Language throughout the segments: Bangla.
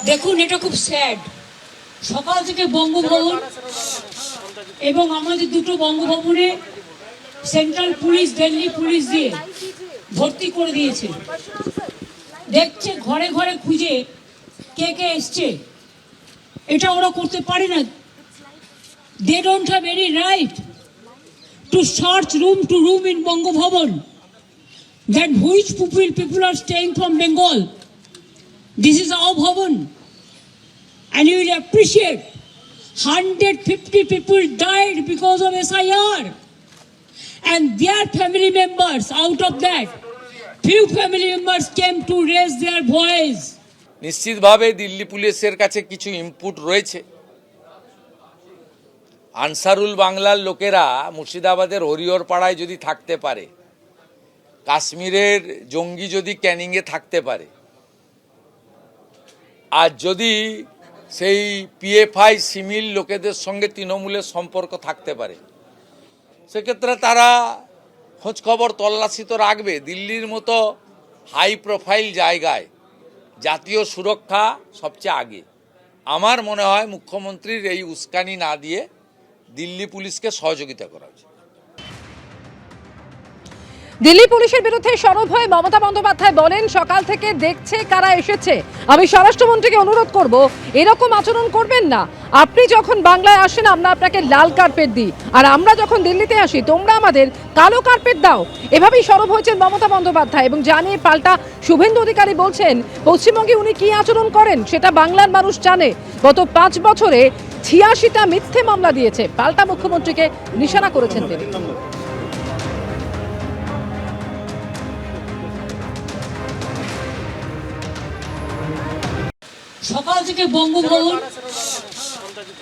দেখুন, এটা খুব স্যাড। সকাল থেকে বঙ্গভবন এবং আমাদের দুটো বঙ্গভবনে সেন্ট্রাল পুলিশ, দিল্লি পুলিশ দিয়ে ভর্তি করে দিয়েছে। দেখছে ঘরে ঘরে খুঁজে কে কে এসছে। এটা ওরা করতে পারে না। They don't have any right to search room to room in Bangabhavan. That which people are staying from Bengal. This is our Bhavan. And you will appreciate 150 people died because of SIR. And their family members, out of that, few family members came to raise their voice. নিশ্চিতভাবে দিল্লি পুলিশের কাছে কিছু ইনপুট রয়েছে। আনসারুল বাংলার লোকেরা মুর্শিদাবাদের হরিহরপাড়ায় যদি থাকতে পারে, কাশ্মীরের জঙ্গি যদি ক্যানিংয়ে থাকতে পারে, আর যদি সেই পিএফআই সিমিল লোকেদের সঙ্গে তৃণমূলের সম্পর্ক থাকতে পারে, সেক্ষেত্রে তারা খোঁজখবর তল্লাশি তো রাখবে। দিল্লির মতো হাই প্রোফাইল জায়গায় জাতীয় সুরক্ষা সবচেয়ে আগে। আমার মনে হয় মুখ্যমন্ত্রীর এই উস্কানি না দিয়ে দিল্লি পুলিশকে সহযোগিতা করা উচিত। দিল্লি পুলিশের বিরুদ্ধে সরব হয়ে মমতা বন্দ্যোপাধ্যায় বলেন, সকাল থেকে দেখছে কারা এসেছে। আমি স্বরাষ্ট্রমন্ত্রীকে অনুরোধ করব, এরকম আচরণ করবেন না। আপনি যখন বাংলায় আসেন আমরা আপনাকে লাল কার্পেট দিই, আর আমরা যখন দিল্লিতে আসি তোমরা আমাদের কালো কার্পেট দাও। এভাবেই সরব হয়েছেন মমতা বন্দ্যোপাধ্যায় এবং জানিয়ে পাল্টা শুভেন্দু অধিকারী বলছেন, পশ্চিমবঙ্গে উনি কি আচরণ করেন সেটা বাংলার মানুষ জানে। গত 5 বছরে 86টা মিথ্যে মামলা দিয়েছে। পাল্টা মুখ্যমন্ত্রীকে নিশানা করেছেন তিনি। সকাল থেকে বঙ্গভবন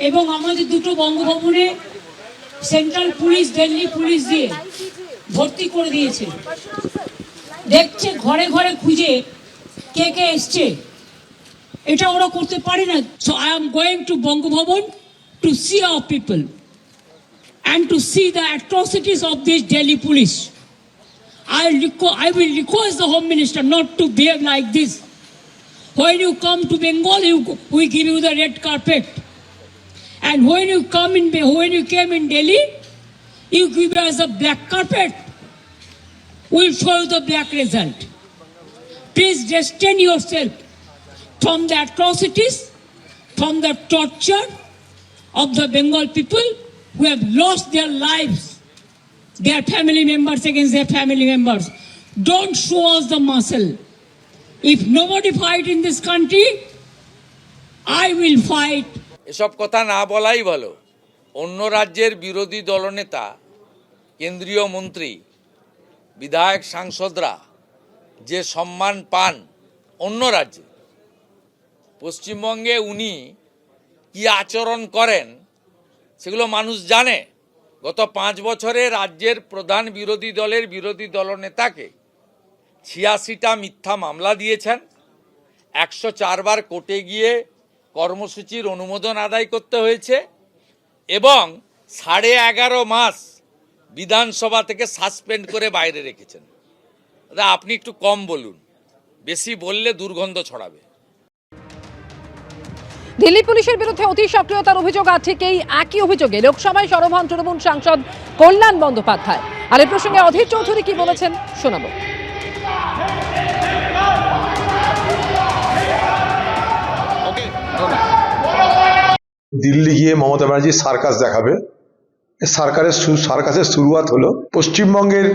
এবং আমাদের দুটো বঙ্গভবনে সেন্ট্রাল পুলিশ, দিল্লি পুলিশ দিয়ে ভর্তি করে দিয়েছে। দেখছে ঘরে ঘরে খুঁজে কে কে এসছে। এটা ওরা করতে পারে না। So I am going to Bangabhaban to see our people and to see the atrocities of this Delhi police. I will request the Home Minister not to behave like this. When you come to Bengal, we give you the red carpet, and when you came in Delhi, you give us a black carpet. We'll show you the black result. Please restrain yourself from the atrocities, from the torture of the Bengal people who have lost their lives, their family members against their family members. Don't show us the muscle. If nobody fight in this country, I will fight. এসব কথা না বলাই ভালো। অন্য রাজ্যের বিরোধী দলনেতা, কেন্দ্রীয় মন্ত্রী, বিধায়ক, সাংসদরা যে সম্মান পান অন্য রাজ্যে, পশ্চিমবঙ্গে উনি কি আচরণ করেন সেগুলো মানুষ জানে। গত 5 বছরে রাজ্যের প্রধান বিরোধী দলের বিরোধী দলনেতাকে 86টা মিথ্যা মামলা দিয়েছেন। 104 বার কোর্টে গিয়ে কর্মসূচির অনুমোদন আদায় করতে হয়েছে এবং 11.5 মাস বিধানসভা থেকে সাসপেন্ড করে বাইরে রেখেছেন। আপনি একটু কম বলুন, বেশি বললে দুর্গন্ধ ছড়াবে। দিল্লি পুলিশের বিরুদ্ধে অতি সক্রিয়তার অভিযোগ, আর ঠিক এই একই অভিযোগে লোকসভায় সরব হন তৃণমূল সাংসদ কল্যাণ বন্দ্যোপাধ্যায়। আর এই প্রসঙ্গে অধীর চৌধুরী কি বলেছেন শোনাবো। দিল্লি গিয়ে মমতা ব্যানার্জি সার্কাস দেখাবে। সার্কাসের শুরুয়াত হলো পশ্চিমবঙ্গের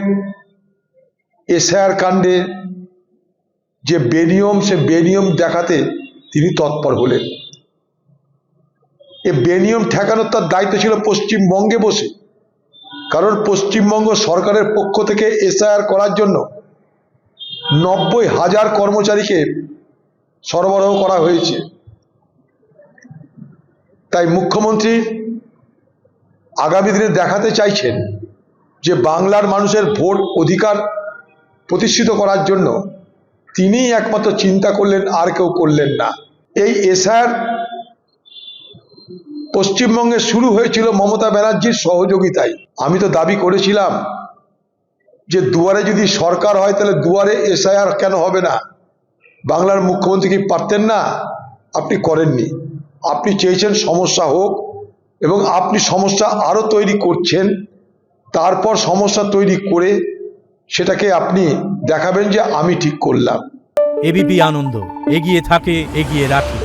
এসআইআর কাণ্ডে যে বেনিয়ম, সে বেনিয়ম দেখাতে তিনি তৎপর হলেন। এ বেনিয়ম ঠেকানোর তার দায়িত্ব ছিল পশ্চিমবঙ্গে বসে, কারণ পশ্চিমবঙ্গ সরকারের পক্ষ থেকে এসআইআর করার জন্য 90,000 কর্মচারীকে সরবরাহ করা হয়েছে। তাই মুখ্যমন্ত্রী আগামী দিনে দেখাতে চাইছেন যে বাংলার মানুষের ভোট অধিকার প্রতিষ্ঠিত করার জন্য তিনিই একমাত্র চিন্তা করলেন, আর কেউ করলেন না। এই এসআইআর পশ্চিমবঙ্গে শুরু হয়েছিল মমতা ব্যানার্জির সহযোগিতায়। আমি তো দাবি করেছিলাম যে দুয়ারে যদি সরকার হয় তাহলে দুয়ারে এসআইআর কেন হবে না? বাংলার মুখ্যমন্ত্রী কি পারতেন না আপনি করেননি। আপনি চেয়েছেন সমস্যা হোক এবং আপনি সমস্যা আরও তৈরি করছেন, তারপর সমস্যা তৈরি করে সেটাকে আপনি দেখাবেন যে আমি ঠিক করলাম। এবিপি আনন্দ, এগিয়ে থাকে, এগিয়ে রাখে।